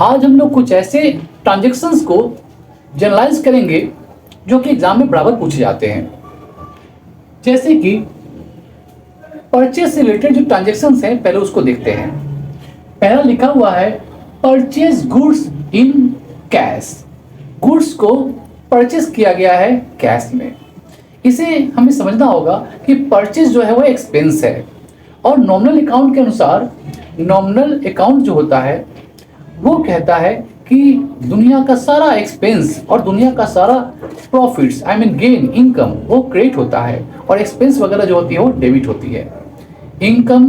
आज हम लोग कुछ ऐसे ट्रांजेक्शन्स को जनरलाइज करेंगे जो कि एग्जाम में बराबर पूछे जाते हैं। जैसे कि परचेज से रिलेटेड जो ट्रांजेक्शन्स हैं पहले उसको देखते हैं। पहला लिखा हुआ है purchase goods in cash. Goods को परचेज किया गया है कैश में। इसे हमें समझना होगा कि परचेज जो है वो एक्सपेंस है और नॉमिनल अकाउंट के अनुसार नॉमिनल अकाउंट जो होता है वो कहता है कि दुनिया का सारा एक्सपेंस और दुनिया का सारा प्रॉफिट्स गेन इनकम वो क्रेडिट होता है और एक्सपेंस वगैरह जो होती है वो डेबिट होती है। इनकम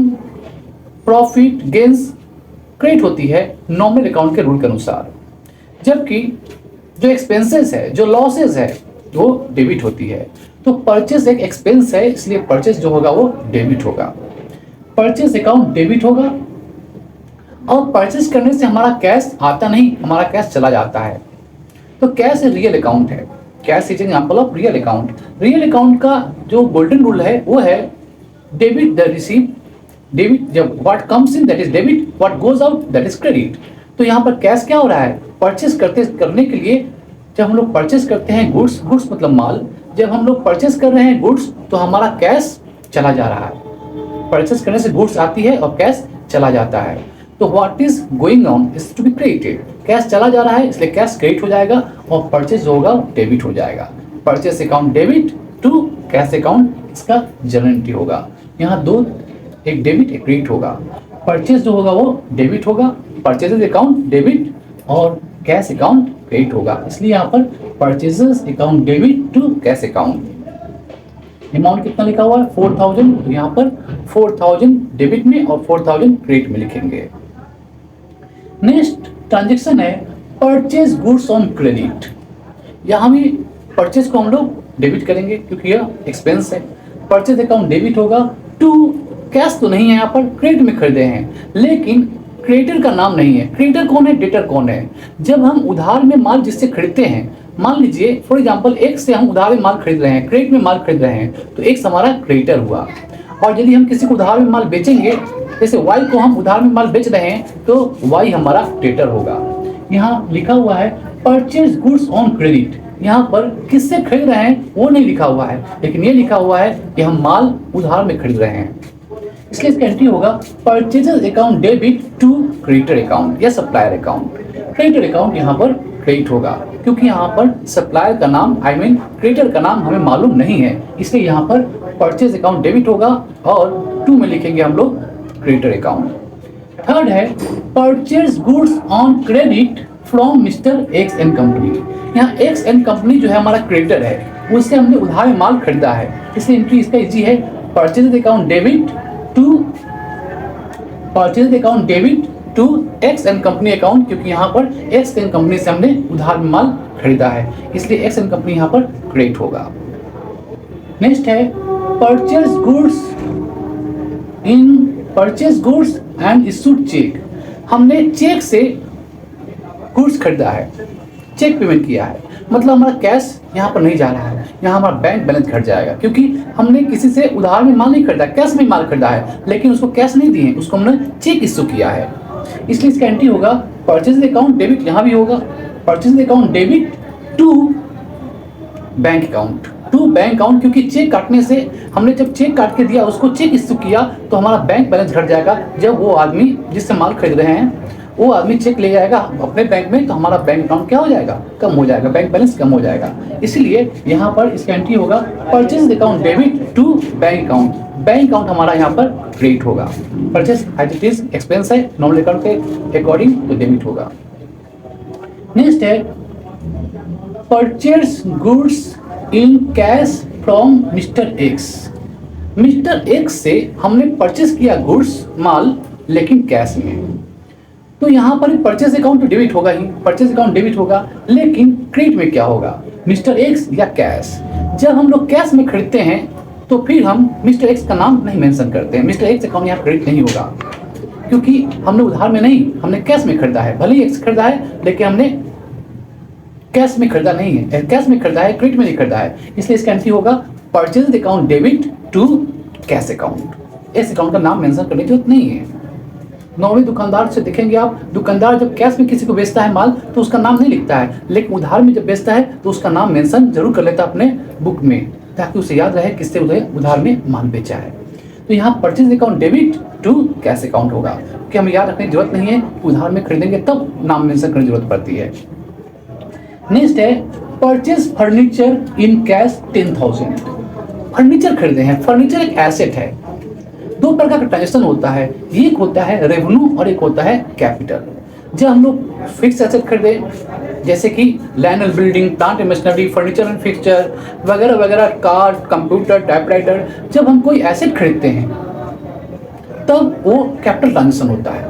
प्रॉफिट गेन्स क्रेडिट होती है नॉमिनल अकाउंट के रूल के अनुसार, जबकि जो एक्सपेंसेस है जो लॉसेस है वो डेबिट होती है। तो परचेज एक एक्सपेंस है, इसलिए परचेज जो होगा वो डेबिट होगा। परचेज अकाउंट डेबिट होगा और परचेज करने से हमारा कैश आता नहीं, हमारा कैश चला जाता है। तो कैश रियल अकाउंट है। Cash is an example of real account. Real account का जो गोल्डन रूल है वो है डेबिट द रिसीव। डेबिट जब what comes in that is debit, what goes out that is credit. तो यहाँ पर कैश क्या हो रहा है, परचेज करने के लिए जब हम लोग परचेज करते हैं गुड्स मतलब माल, जब हम लोग परचेज कर रहे हैं गुड्स तो हमारा कैश चला जा रहा है। परचेज करने से गुड्स आती है और कैश चला जाता है। तो what is going on is to be credited. Cash चला जा रहा है इसलिए कैश क्रेडिट हो जाएगा और परचेज होगा डेबिट हो जाएगा। Purchase account debit to cash account, इसका जनरल एंट्री होगा। यहाँ दो, एक डेबिट एक क्रेडिट होगा। परचेज जो होगा वो डेबिट होगा, परचेजेज अकाउंट डेबिट और कैश अकाउंट क्रेडिट होगा। इसलिए यहाँ पर purchases account debit to cash account. Amount कितना लिखा हुआ है 4000, तो यहाँ पर 4000 डेबिट में और 4000 क्रेडिट में लिखेंगे। नेक्स्ट ट्रांजेक्शन है परचेज गुड्स ऑन क्रेडिट। यहाँ भी परचेज को हम लोग डेबिट करेंगे क्योंकि यह एक्सपेंस है। परचेज अकाउंट डेबिट होगा टू कैश तो नहीं है, यहाँ पर क्रेडिट में खरीदे हैं, लेकिन क्रेडिटर का नाम नहीं है। क्रेडिटर कौन है, डेटर कौन है। जब हम उधार में माल जिससे खरीदते हैं, मान लीजिए फॉर एग्जांपल एक्स से हम उधार में माल खरीद रहे हैं, क्रेडिट में माल खरीद रहे हैं, तो एक्स हमारा क्रेडिटर हुआ। और यदि हम किसी को उधार में माल बेचेंगे, जैसे वाई को हम उधार में माल बेच रहे हैं, तो वाई हमारा डेटर होगा। यहाँ लिखा हुआ है परचेज गुड्स ऑन क्रेडिट। यहाँ पर किससे खरीद रहे हैं वो नहीं लिखा हुआ है, लेकिन ये लिखा हुआ है कि हम माल उधार में खरीद रहे हैं, इसलिए इसका एंट्री होगा purchases account debit to creditor account या सप्लायर अकाउंट। क्रेडिटर अकाउंट यहाँ पर क्रेडिट होगा क्योंकि यहाँ पर सप्लायर का नाम क्रेडिटर का नाम हमें मालूम नहीं है, इसलिए यहाँ पर परचेज अकाउंट डेबिट होगा और टू में लिखेंगे हम लोग क्रेडिटर अकाउंट। थर्ड है purchase goods on credit from mister x and company. यहाँ एक्स एंड कंपनी जो है हमारा क्रेडिटर है, उससे हमने उधार में माल खरीदा है, इसलिए एंट्री इसका इजी है purchase account debit to purchase account debit to x and company account, क्योंकि यहाँ पर एक्स एंड कंपनी से हमने उधार में माल खरीदा है, इसलिए एक्स एंड कंपनी यहाँ पर क्रेडिट होगा। नेक्स्ट है purchase goods and issued cheque. हमने चेक से गुड्स खरीदा है, चेक पेमेंट किया है, मतलब हमारा कैश यहाँ पर नहीं जा रहा है, यहाँ हमारा बैंक बैलेंस घट जाएगा क्योंकि हमने किसी से उधार में माल नहीं खरीदा, कैश में माल खरीदा है, लेकिन उसको कैश नहीं दिए, उसको हमने चेक इशू किया है, इसलिए इसका एंट्री होगा परचेज अकाउंट डेबिट। यहाँ भी होगा purchase account debit to bank account क्योंकि चेक काटने से हमने जब चेक काट के दिया, उसको चेक इशू किया, तो हमारा बैंक बैलेंस घट जाएगा। जब वो आदमी जिससे माल खरीद रहे हैं वो आदमी चेक ले जाएगा अपने बैंक में, तो हमारा बैंक अकाउंट क्या हो जाएगा, कम हो जाएगा, बैंक बैलेंस कम हो जाएगा। इसलिए यहाँ पर इसका एंट्री होगा purchase account debit to bank account. Bank account हमारा यहाँ पर क्रेडिट होगा। परचेज एज एक्सपेंस है, नॉमिनल अकाउंट के अकॉर्डिंग तो डेबिट होगा। नेक्स्ट है purchase goods in cash from mister x. Mister x से हमने परचेज किया गुड्स माल, लेकिन कैश में, तो यहाँ पर परचेज अकाउंट तो डेबिट होगा ही, परचेज अकाउंट डेबिट होगा, लेकिन क्रेडिट में क्या होगा, मिस्टर एक्स या कैश। जब हम लोग कैश में खरीदते हैं तो फिर हम मिस्टर एक्स का नाम नहीं मेंशन करते हैं, मिस्टर एक्स अकाउंट यहाँ क्रेडिट नहीं होगा क्योंकि हमने उधार में नहीं, हमने कैश में खरीदा है। भले ही एक्स खरीदा है लेकिन हमने कैश में खरीदा नहीं है, कैश में खरीदा है, क्रेडिट में नहीं खरीदा है, इसलिए इसका एंट्री होगा purchase account debit to cash account. इस अकाउंट का नाम मेंशन करने की जरूरत नहीं है। नॉर्मली दुकानदार से देखेंगे आप, दुकानदार जब कैश में किसी को बेचता है माल तो उसका नाम नहीं लिखता है, लेकिन उधार में जब बेचता है तो उसका नाम मेंशन जरूर कर लेता है अपने बुक में, ताकि उसे याद रहे किससे उधार में माल बेचा है। तो यहाँ purchase account debit to cash account होगा, कि हमें याद रखने की जरूरत नहीं है, उधार में खरीदेंगे तब नाम मेंशन करने की जरूरत पड़ती है। नेक्स्ट है purchase furniture in cash 10,000। Furniture खरीदे हैं, फर्नीचर एक एसेट है। दो प्रकार का ट्रांजेक्शन होता है, एक होता है रेवेन्यू और एक होता है कैपिटल। जब हम लोग फिक्स एसेट खरीदे, जैसे कि land and building, plant and machinery, furniture and fixture वगैरह वगैरह, कार, कंप्यूटर, टाइपराइटर, जब हम कोई एसेट खरीदते हैं तब वो कैपिटल ट्रांजेक्शन होता है।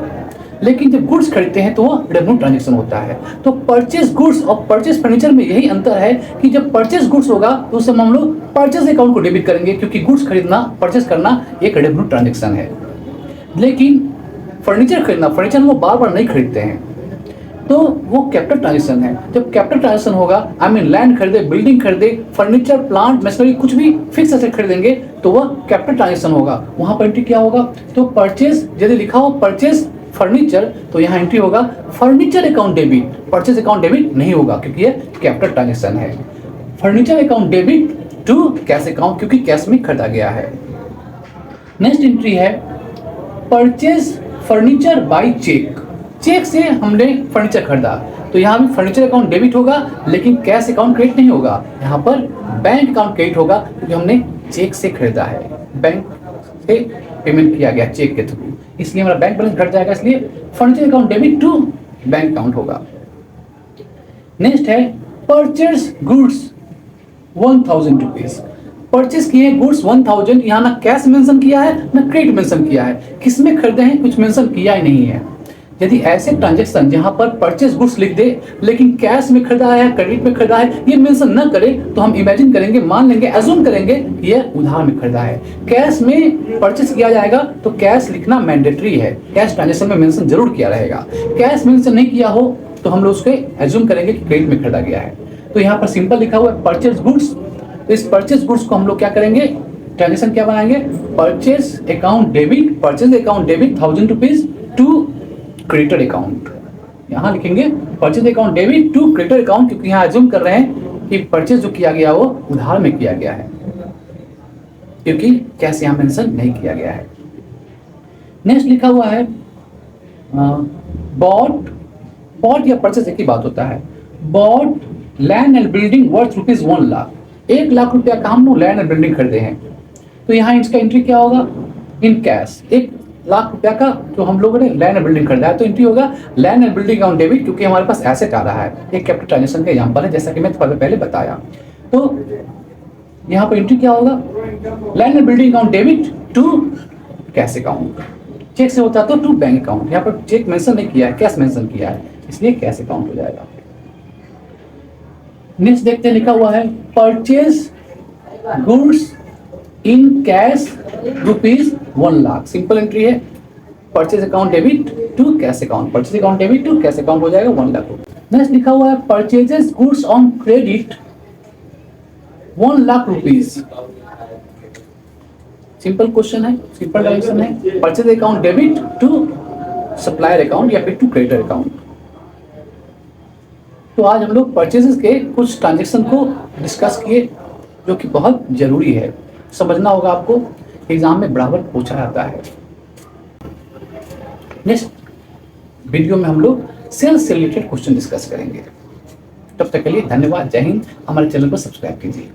लेकिन जब गुड्स खरीदते हैं तो वो रेवेन्यू ट्रांजेक्शन होता है। तो परचेज गुड्स और परचेज फर्नीचर में यही अंतर है कि जब परचेज गुड्स होगा तो उस समय हम लोग परचेज अकाउंट को डेबिट करेंगे, क्योंकि गुड्स खरीदना, परचेज करना एक रेवेन्यू ट्रांजेक्शन है। लेकिन फर्नीचर खरीदना, फर्नीचर हम लोग बार बार नहीं खरीदते हैं, तो वो कैपिटल ट्रांजेक्शन है। जब कैपिटल ट्रांजेक्शन होगा, आई मीन लैंड खरीदे, बिल्डिंग खरीदे, फर्नीचर, प्लांट, मशीनरी, कुछ भी फिक्स एसेट खरीदेंगे तो वह कैपिटल ट्रांजेक्शन होगा। वहां पर एंट्री क्या होगा? तो परचेज यदि लिखा हो परचेज फर्नीचर तो यहाँ एंट्री होगा furniture account debit, purchase account debit नहीं होगा क्योंकि ये कैपिटल ट्रांजेक्शन है। Furniture account debit to cash account, क्योंकि कैश में खरीदा गया है। नेक्स्ट एंट्री है purchase furniture by cheque. Cheque से हमने फर्नीचर खरीदा तो यहाँ भी फर्नीचर अकाउंट डेबिट होगा, लेकिन कैश अकाउंट क्रेडिट नहीं होगा। यहाँ पर बैंक अकाउंट क्रेडिट होगा क्योंकि हमने चेक से खरीदा है, बैंक से पेमेंट किया गया चेक के थ्रू, इसलिए हमारा बैंक बैलेंस घट जाएगा, इसलिए furniture account debit to bank account होगा। नेक्स्ट है परचेज गुड्स 1,000 रुपीज। परचेज किए गुड्स 1,000, यहाँ ना कैश मेंशन किया है ना क्रेडिट मेंशन किया है, किसमें खरीदे हैं कुछ मेंशन किया ही नहीं है। यदि ऐसे ट्रांजेक्शन जहां पर परचेज गुड्स लिख दे लेकिन कैश में खरीदा है, क्रेडिट में खरीदा है, ये मेंशन न करे तो हम इमेजिन करेंगे, मान लेंगे, अज्यूम करेंगे कि ये उधार में खरीदा है। कैश में परचेज किया जाएगा तो कैश लिखना मैंडेटरी है, कैश ट्रांजेक्शन में मेंशन जरूर किया रहेगा। कैश मेंशन नहीं किया हो तो हम लोग उसके अज्यूम करेंगे कि क्रेडिट में खरीदा गया है। तो यहाँ पर सिंपल लिखा हुआ है परचेज गुड्स, तो इस परचेज गुड्स को हम लोग क्या करेंगे, ट्रांजेक्शन क्या बनाएंगे, purchase account debit, purchase account debit 1,000 rupees to creditor account. यहाँ लिखेंगे purchase account debit to creditor account, क्योंकि यहाँ अज्यूम कर रहे हैं कि परचेज जो किया गया वो उधार में किया गया है, क्योंकि कैश यहाँ मेंशन नहीं किया गया है। नेक्स्ट लिखा हुआ है बॉट या परचेज एक ही बात होता है। Bought land and building worth rupees 1 lakh, 1 lakh रुपया का हम लोग लैंड एंड बिल्डिंग खरीदे हैं, तो यहाँ इसका एंट्री क्या होगा, इन कैश 1 लाख रुपया का जो हम लोगों ने लैंड एंड बिल्डिंग खरीदा है, तो एंट्री होगा land and building account debit, क्योंकि हमारे पास एसेट आ रहा है, एक कैपिटल ट्रांजेक्शन का एग्जांपल है, जैसा कि मैं थोड़ा पहले बताया। तो यहाँ पर एंट्री क्या होगा, land and building account debit to cash account. Cheque से होता तो टू बैंक अकाउंट, यहाँ पर चेक मेंशन नहीं किया है, कैश मेंशन किया है, इसलिए कैश अकाउंट हो जाएगा। नेक्स्ट देखते हैं, लिखा हुआ है purchase goods in cash rupees 1 lakh. Simple entry है, purchase account debit to cash account, purchase account debit to cash account हो जाएगा 1 लाख। नेक्स्ट लिखा हुआ है purchases goods on credit 1 lakh rupees. Simple question है, सिंपल डायरेक्शन है, purchase account debit to supplier account या फिर टू क्रेडिटर अकाउंट। तो आज हम लोग परचेजेस के कुछ ट्रांजेक्शन को डिस्कस किए, जो कि बहुत जरूरी है, समझना होगा आपको, एग्जाम में बराबर पूछा जाता है। नेक्स्ट वीडियो में हम लोग सेल्स से रिलेटेड क्वेश्चन डिस्कस करेंगे। तब तक के लिए धन्यवाद, जय हिंद। हमारे चैनल को सब्सक्राइब कीजिए।